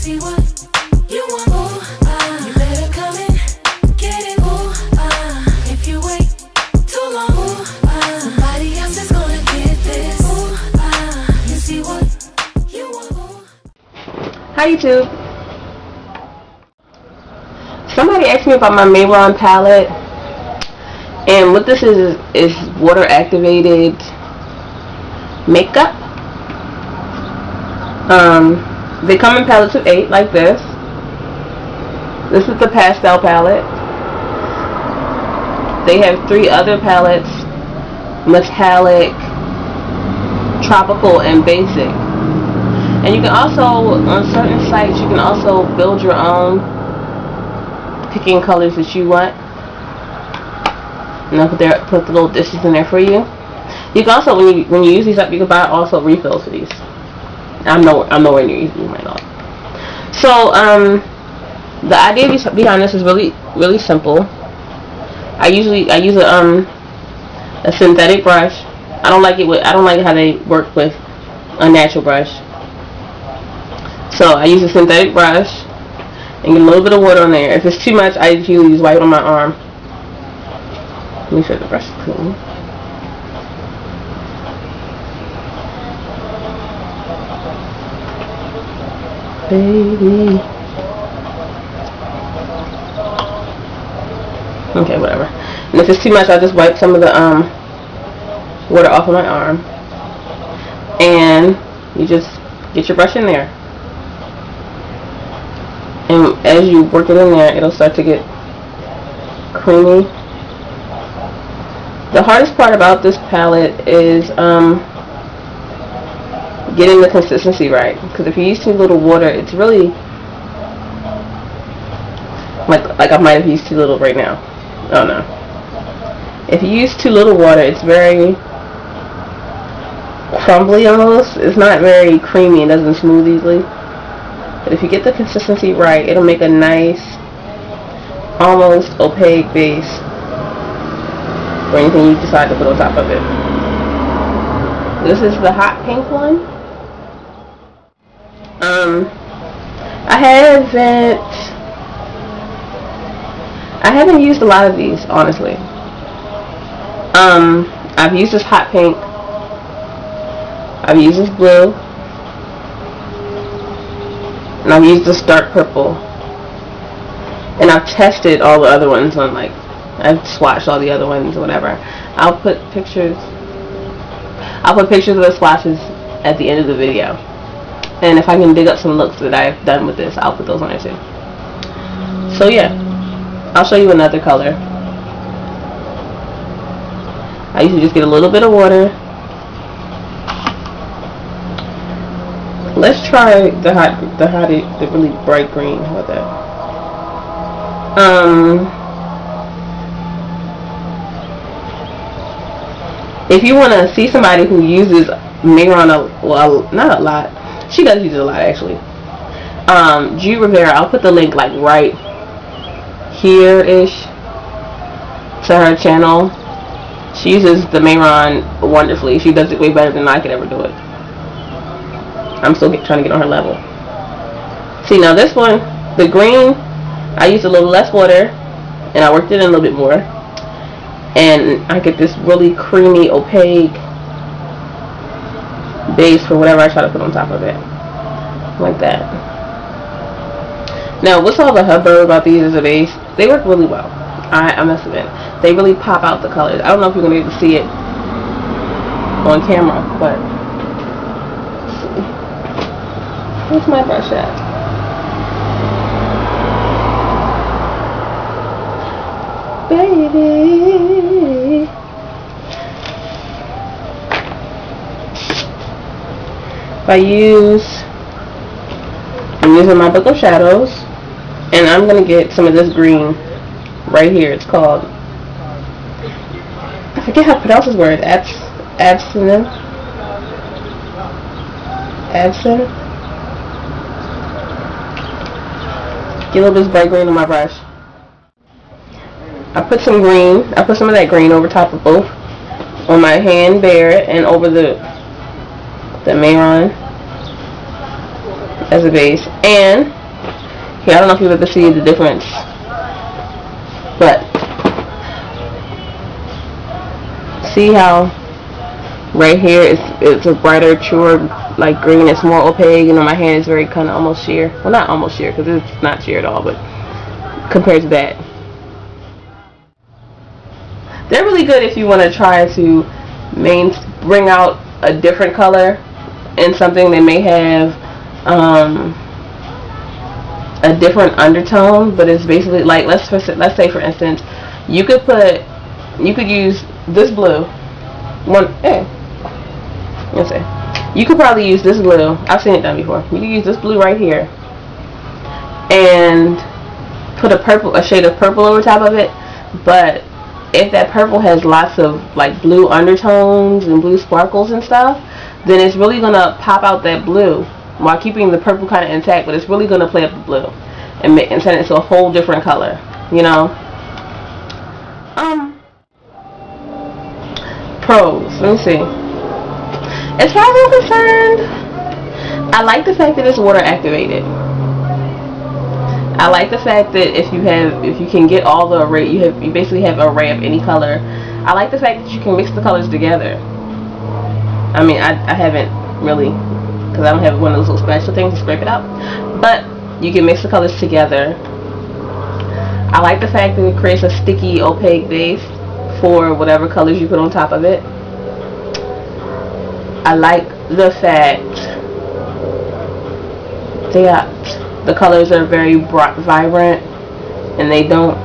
see what you want. Ooh, you better come in, get it. Ooh, if you wait too long, ooh, somebody else is gonna get this. Ooh, you see what you want. Ooh. Hi YouTube. Somebody asked me about my Mehron palette, and what this is water activated makeup. They come in palettes of 8 like this. This is the Pastel palette. They have 3 other palettes: metallic, tropical, and basic. And you can also, on certain sites, you can also build your own, picking colors that you want. And they'll put the little dishes in there for you. You can also, when you use these up, you can buy also refills for these. I'm nowhere near using them right now. So the idea behind this is really simple. I use a synthetic brush. I don't like how they work with a natural brush. So I use a synthetic brush and get a little bit of water on there. If it's too much, I usually use white on my arm. Let me show the brush is clean. Baby. Okay, whatever. And if it's too much, I'll just wipe some of the water off of my arm. And you just get your brush in there. And as you work it in there, it'll start to get creamy. The hardest part about this palette is getting the consistency right. Because if you use too little water, it's really like I might have used too little right now. Oh no. If you use too little water, it's very crumbly almost. It's not very creamy. It doesn't smooth easily. But if you get the consistency right, it'll make a nice, almost opaque base for anything you decide to put on top of it. This is the hot pink one. I haven't used a lot of these, honestly. I've used this hot pink. I've used this blue. And I've used this dark purple. And I've tested all the other ones on, like, I've swatched all the other ones or whatever. I'll put pictures of the swatches at the end of the video. And if I can dig up some looks that I've done with this, I'll put those on there too. So yeah, I'll show you another color. I usually just get a little bit of water. Let's try the really bright green. How about that? If you want to see somebody who uses Mehron, well, not a lot. She does use it a lot, actually. G Rivera, I'll put the link like right here-ish to her channel. She uses the Mehron wonderfully. She does it way better than I could ever do it. I'm still trying to get on her level. See, now this one, the green, I used a little less water, and I worked it in a little bit more. And I get this really creamy, opaque base for whatever I try to put on top of it. Like that. Now, what's all the hubbub about these as a base? They work really well. I must admit. They really pop out the colors. I don't know if you're going to be able to see it on camera, but let's see. Where's my brush at? Baby. I'm using my book of shadows, and I'm gonna get some of this green right here. It's called, I forget how to pronounce this word. Absinthe. Get a little bit of this bright green on my brush. I put some green. I put some of that green over top of both, on my hand bare and over the Mehron. as a base. And here, I don't know if you've ever seen the difference, but see how right here it's a brighter, truer, like green. It's more opaque. You know, my hand is very kind of almost sheer. Well, not almost sheer because it's not sheer at all, but compared to that, they're really good if you want to try to bring out a different color in something that may have a different undertone, but it's basically like, let's say for instance, you could use this blue you could probably use this blue. I've seen it done before. You could use this blue right here and put a shade of purple over top of it. But if that purple has lots of like blue undertones and blue sparkles and stuff, then it's really gonna pop out that blue while keeping the purple kind of intact, but it's really gonna play up the blue and turn it into a whole different color, you know. Pros, let me see. As far as I'm concerned, I like the fact that it's water activated. I like the fact that if you can get all the array, you basically have an array of any color. I like the fact that you can mix the colors together. I mean, I haven't really, because I don't have one of those little special things to scrape it out, but you can mix the colors together. I like the fact that it creates a sticky, opaque base for whatever colors you put on top of it. I like the fact that the colors are very bright, vibrant, and they don't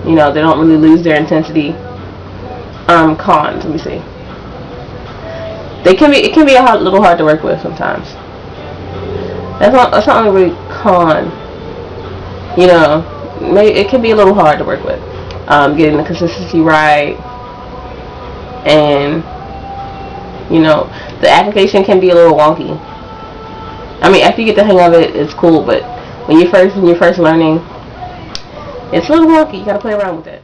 really lose their intensity. Cons, let me see. It can be a little hard to work with sometimes. That's not only really con. You know, maybe it can be a little hard to work with. Getting the consistency right, and you know, the application can be a little wonky. I mean, after you get the hang of it, it's cool, but when you're first learning, it's a little wonky. You gotta play around with it.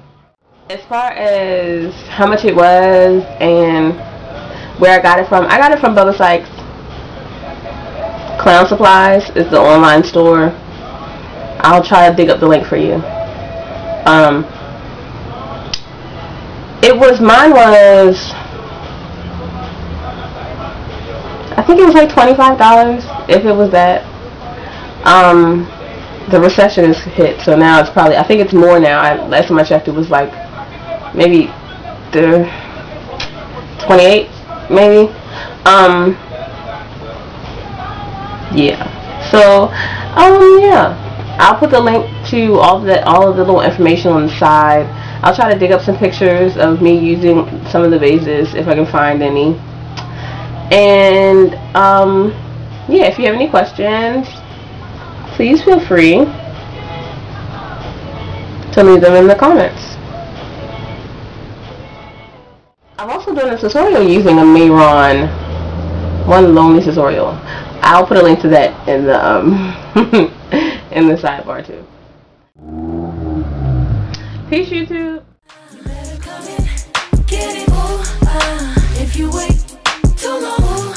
As far as how much it was and where I got it from Bubba Sykes. Clown Supplies is the online store. I'll try to dig up the link for you. Mine was, I think it was like $25, if it was that. The recession has hit, so now it's probably, I think it's more now. Last time I checked, it was like maybe 28, maybe. Yeah. So, yeah. I'll put the link to all of the little information on the side. I'll try to dig up some pictures of me using some of the vases if I can find any. And yeah, if you have any questions, please feel free to leave them in the comments. I'm also doing a tutorial using a Mehron, one lonely tutorial. I'll put a link to that in the in the sidebar too. Peace, YouTube. You better come in, get it, ooh, if you wait too long,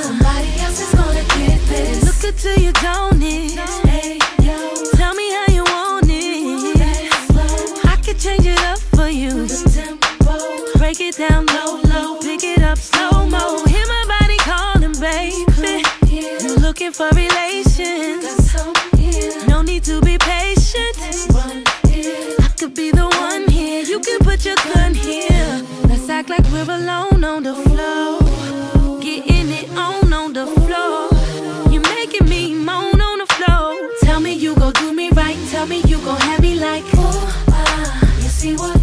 somebody else is gonna get this. Look until you don't it. Hey, yo, tell me how you want it. I can change it up for you. The tempo, break it down low, low, pick it up slow mo. Hear my body calling, baby. You looking for relations? No need to be patient. I could be the one here. You can put your gun here. Let's act like we're alone on the floor. Getting it on the floor. You're making me moan on the floor. Tell me you gon' do me right. Tell me you gon' have me like, ooh, you see what